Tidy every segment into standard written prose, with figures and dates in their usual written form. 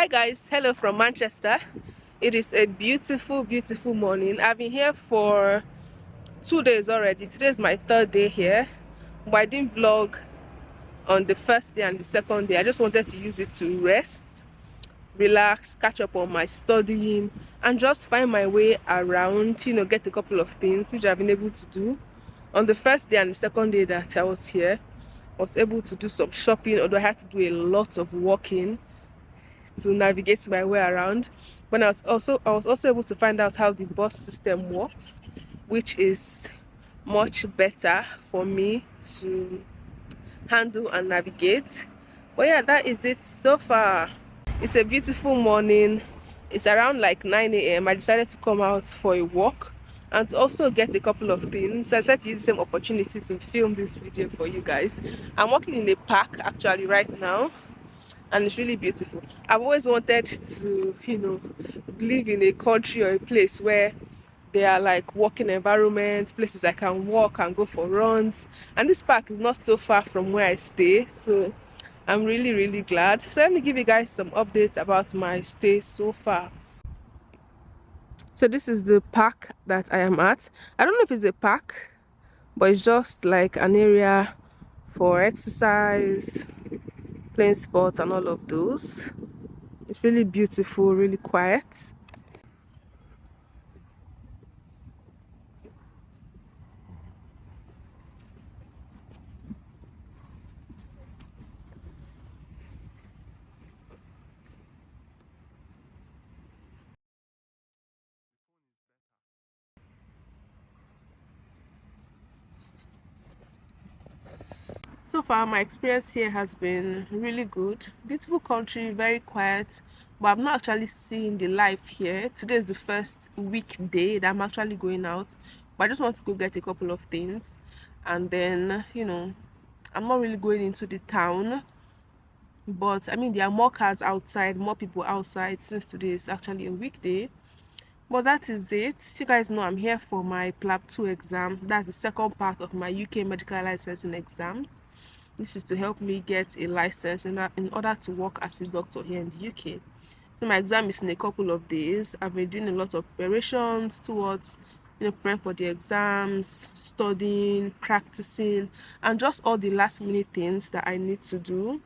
Hi guys, hello from Manchester. It is a beautiful morning. I've been here for 2 days already. Today is my third day here, but I didn't vlog on the first day and the second day. I just wanted to use it to rest, relax, catch up on my studying, and just find my way around, get a couple of things which I've been able to do. On the first day and the second day that I was here, I was able to do some shopping, although I had to do a lot of walking to navigate my way around. But I was also able to find out how the bus system works, which is much better for me to handle and navigate. But yeah, that is it so far. It's a beautiful morning. It's around like 9 a.m. I decided to come out for a walk and to also get a couple of things. So I decided to use the same opportunity to film this video for you guys. I'm walking in a park actually right now, and it's really beautiful. I've always wanted to, live in a country or a place where there are like walking environments, places I can walk and go for runs. And this park is not so far from where I stay, so I'm really glad. So let me give you guys some updates about my stay so far. So this is the park that I am at. I don't know if it's a park, but it's just like an area for exercise, playing sports and all of those. It's really beautiful, really quiet. So far my experience here has been really good. Beautiful country, very quiet, but I'm not actually seeing the life here. Today is the first weekday that I'm actually going out, but I just want to go get a couple of things, and then I'm not really going into the town. But I mean, there are more cars outside, more people outside, since today is actually a weekday. But that is it. You guys know I'm here for my PLAB 2 exam. That's the second part of my UK medical licensing exams. This is to help me get a license in order to work as a doctor here in the UK. So my exam is in a couple of days. I've been doing a lot of preparations towards preparing for the exams, studying, practicing, and just all the last minute things that I need to do.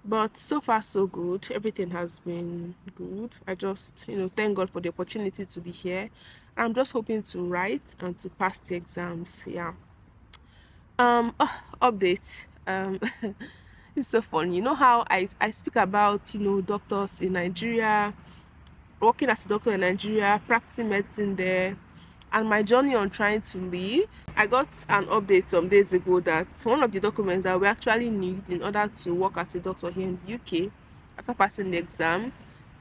But so far so good. Everything has been good. I just thank God for the opportunity to be here. I'm just hoping to write and to pass the exams. Yeah. Update. It's so funny. You know how I speak about doctors in Nigeria, working as a doctor in Nigeria, practicing medicine there, and my journey on trying to leave. I got an update some days ago that one of the documents that we actually need in order to work as a doctor here in the UK after passing the exam,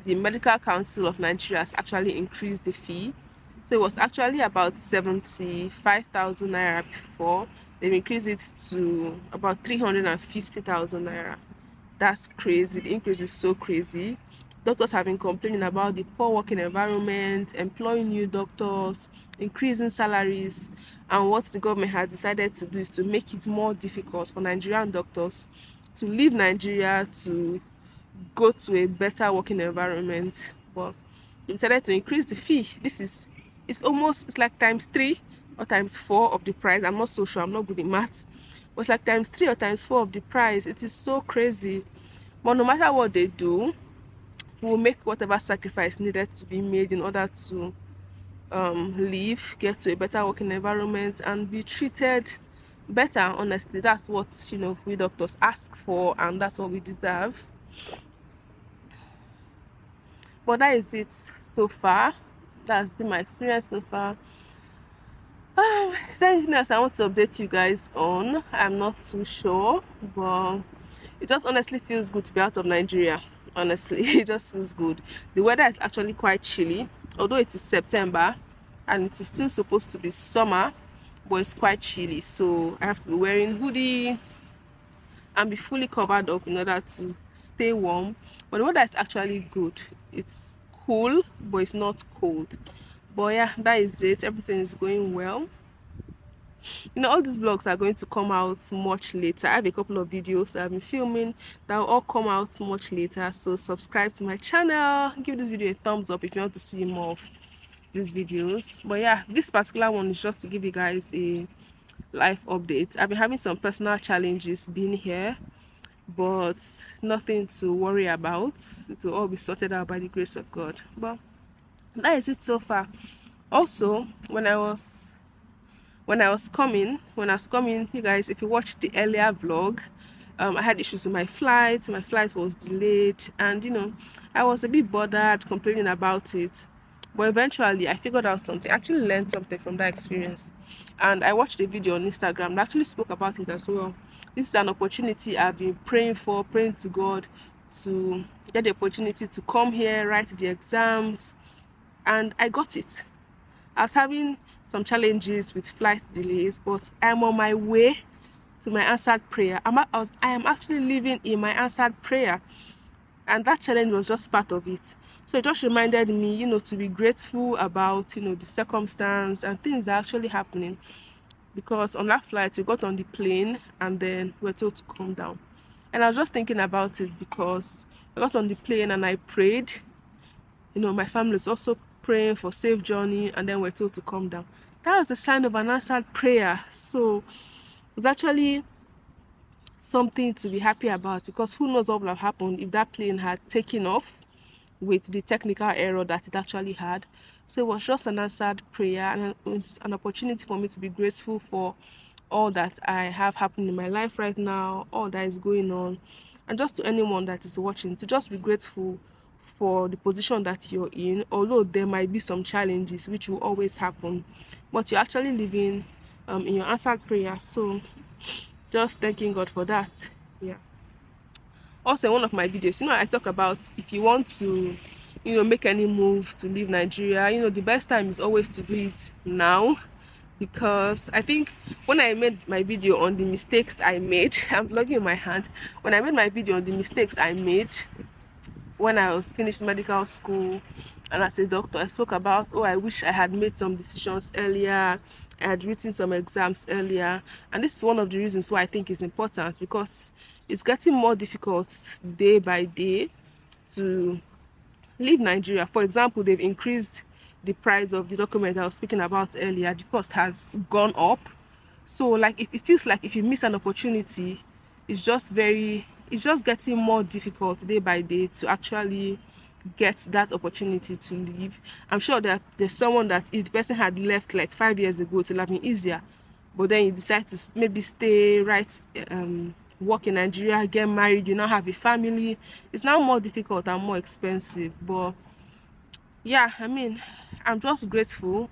the Medical Council of Nigeria has actually increased the fee. So it was actually about 75,000 naira before. They've increased it to about 350,000 naira. That's crazy. The increase is so crazy. Doctors have been complaining about the poor working environment, employing new doctors, increasing salaries, and what the government has decided to do is to make it more difficult for Nigerian doctors to leave Nigeria to go to a better working environment. But they decided to increase the fee. It's like times 3 or times 4 of the price. I'm not so sure, I'm not good in maths, but it's like times 3 or times 4 of the price. It is so crazy. But no matter what they do, we'll make whatever sacrifice needed to be made in order to leave, get to a better working environment, and be treated better. Honestly, that's what we doctors ask for, and that's what we deserve. But that is it so far. That's been my experience so far. Is there anything else I want to update you guys on? I'm not too sure, but it just honestly feels good to be out of Nigeria. Honestly, it just feels good. The weather is actually quite chilly, although it is September and it is still supposed to be summer, but it's quite chilly, so I have to be wearing hoodie and be fully covered up in order to stay warm. But the weather is actually good. It's cool, but it's not cold. But yeah, that is it. Everything is going well. all these vlogs are going to come out much later. I have a couple of videos that I've been filming that will all come out much later. So subscribe to my channel, give this video a thumbs up if you want to see more of these videos. But yeah, this particular one is just to give you guys a life update. I've been having some personal challenges being here, but nothing to worry about. It will all be sorted out by the grace of God. But that is it so far. Also, when I was coming, you guys, if you watched the earlier vlog, I had issues with my flight was delayed, and I was a bit bothered, complaining about it. But eventually I figured out something. I actually learned something from that experience, and I watched a video on Instagram that actually spoke about it as well. This is an opportunity I've been praying to God, to get the opportunity to come here, write the exams, and I got it. I was having some challenges with flight delays, but I'm on my way to my answered prayer. I am actually living in my answered prayer, and that challenge was just part of it. So it just reminded me, to be grateful about, the circumstance and things that are actually happening. Because on that flight, we got on the plane and then we were told to calm down. And I was just thinking about it because I got on the plane and I prayed. My family is also praying for safe journey, and then we're told to calm down. That was the sign of an answered prayer. So it was actually something to be happy about, because who knows what would have happened if that plane had taken off with the technical error that it actually had. So it was just an answered prayer, and it was an opportunity for me to be grateful for all that I have happening in my life right now, all that is going on, and just to anyone that is watching, to just be grateful for the position that you're in. Although there might be some challenges, which will always happen, but you're actually living in your answered prayer. So just thanking God for that. Yeah. Also, in one of my videos, I talk about, if you want to make any move to leave Nigeria, the best time is always to do it now. Because I think when I made my video on the mistakes I made, I'm vlogging in my hand, when I made my video on the mistakes I made when I was finished medical school and as a doctor, I spoke about, I wish I had made some decisions earlier, I had written some exams earlier. And this is one of the reasons why I think it's important, because it's getting more difficult day by day to leave Nigeria. For example, they've increased the price of the document I was speaking about earlier. The cost has gone up. So like, it feels like if you miss an opportunity, it's just getting more difficult day by day to actually get that opportunity to leave. I'm sure that there's someone that if the person had left like 5 years ago, it would have been easier, but then you decide to maybe stay, work in Nigeria, get married, you now have a family. It's now more difficult and more expensive. But yeah, I'm just grateful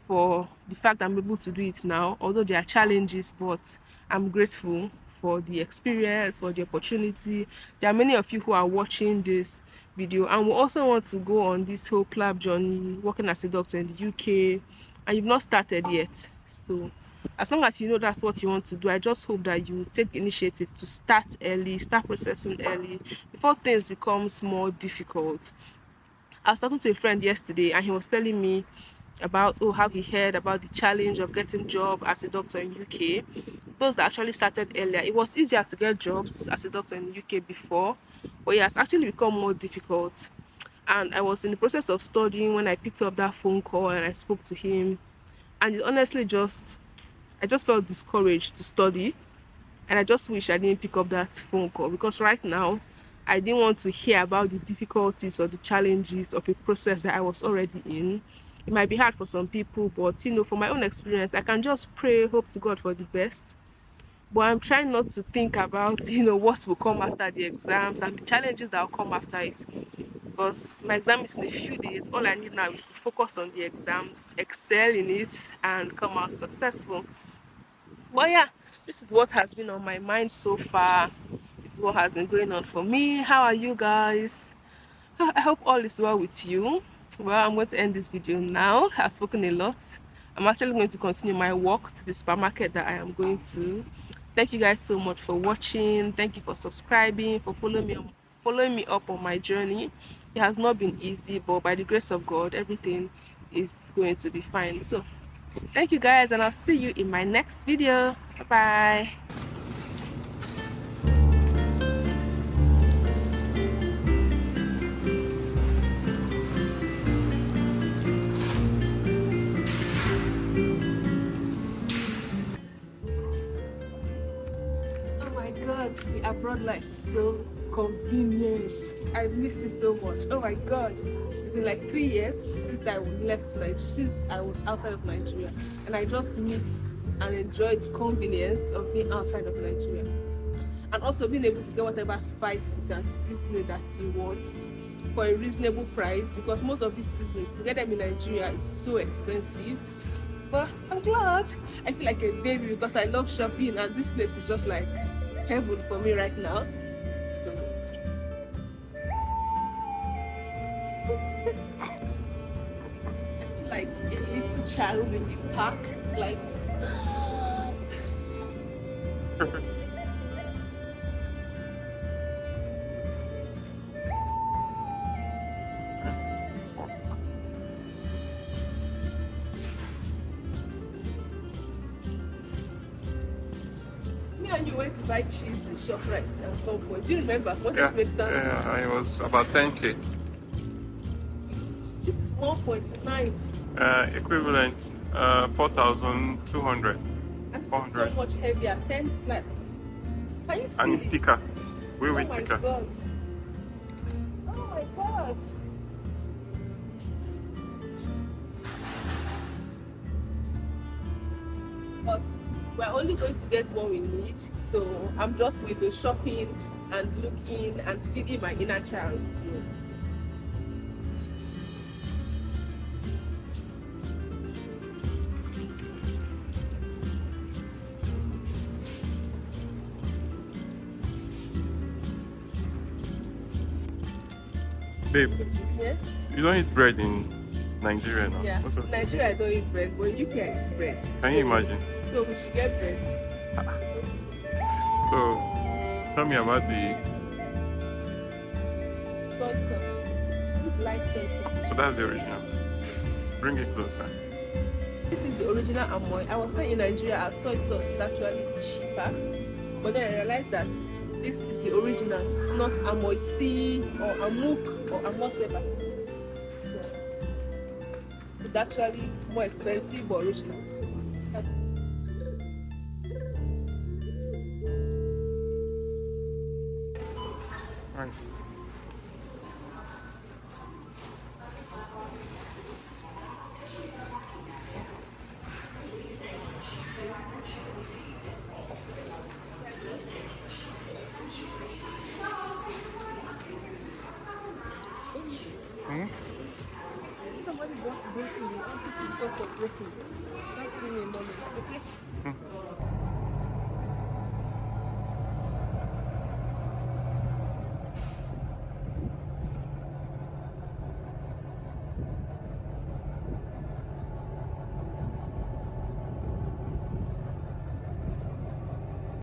for the fact I'm able to do it now, although there are challenges, but I'm grateful for the experience, for the opportunity. There are many of you who are watching this video and will also want to go on this whole PLAB journey, working as a doctor in the UK, and you've not started yet. So as long as that's what you want to do, I just hope that you take the initiative to start early, start processing early, before things becomes more difficult. I was talking to a friend yesterday and he was telling me about how he heard about the challenge of getting job as a doctor in UK. Those that actually started earlier, it was easier to get jobs as a doctor in the UK before, but it has actually become more difficult. And I was in the process of studying when I picked up that phone call and I spoke to him, and it honestly I just felt discouraged to study, and I just wish I didn't pick up that phone call, because right now I didn't want to hear about the difficulties or the challenges of a process that I was already in. It might be hard for some people, but for my own experience, I can just pray, hope to God for the best. But I'm trying not to think about what will come after the exams and the challenges that will come after it, because my exam is in a few days. All I need now is to focus on the exams, excel in it, and come out successful. But yeah, this is what has been on my mind so far. This is what has been going on for me. How are you guys? I hope all is well with you. Well, I'm going to end this video now. I've spoken a lot. I'm actually going to continue my walk to the supermarket that I am going to. Thank you guys so much for watching. Thank you for subscribing, for following me up on my journey. It has not been easy, but by the grace of God, everything is going to be fine. So Thank you guys, and I'll see you in my next video. Bye bye. Oh my god, the abroad life is so convenient. I missed it so much. Oh my god. It's been like 3 years since I left Nigeria, since I was outside of Nigeria, and I just miss and enjoy the convenience of being outside of Nigeria. And also being able to get whatever spices and seasoning that you want for a reasonable price, because most of these seasonings to get them in Nigeria is so expensive. But I'm glad. I feel like a baby because I love shopping, and this place is just like heaven for me right now. So I feel like a little child in the park, like me and you went to buy cheese in ShopRite at one point. Do you remember? What Yeah, it makes sense? yeah, it was about 10k. This is 1.9. Equivalent 4,200. And this is 400. so much heavier. 10 slab. Can you see And it's this? thicker. Way Oh my thicker. god. Oh my god. But we're only going to get what we need, so I'm just with the shopping and looking and feeding my inner child. So Babe, yeah, you don't eat bread in Nigeria now. yeah. What's up? Nigeria I don't eat bread, but UK I eat bread. Can you imagine? So we should get bread. So, tell me about the... Soy sauce. It's light soy sauce. So that's the original. Bring it closer. This is the original amoy. I was saying in Nigeria our soy sauce is actually cheaper, but then I realized that this is the original. It's not amoy C or amuk or whatever. So it's actually more expensive but original. Right. Somebody bought broccoli. I want to see the cost of broccoli. Just give me a moment, okay?